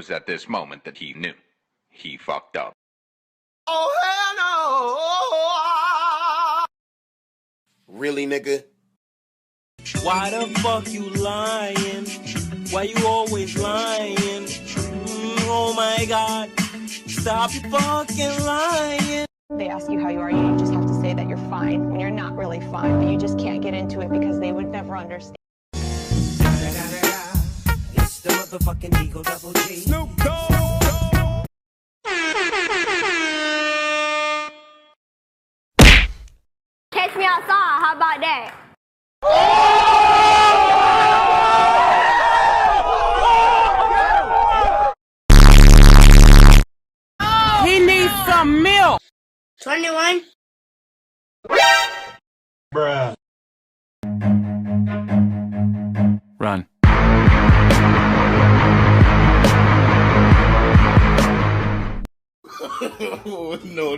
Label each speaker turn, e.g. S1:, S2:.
S1: was at this moment that he knew. He fucked up.
S2: Oh, hell no! Really, nigga?
S3: Why the fuck you lying? Why you always lying? Oh my god, stop you fucking lying.
S4: They ask you how you are, you just have to say that you're fine when you're not really fine, but you just can't get into it because they would never understand.
S3: It's the motherfucking Eagle Double G. Snoop Dogg.
S5: Catch me outside, how about that?
S3: He needs some milk.
S5: 21.
S3: Bruh. Run.
S2: Oh, no.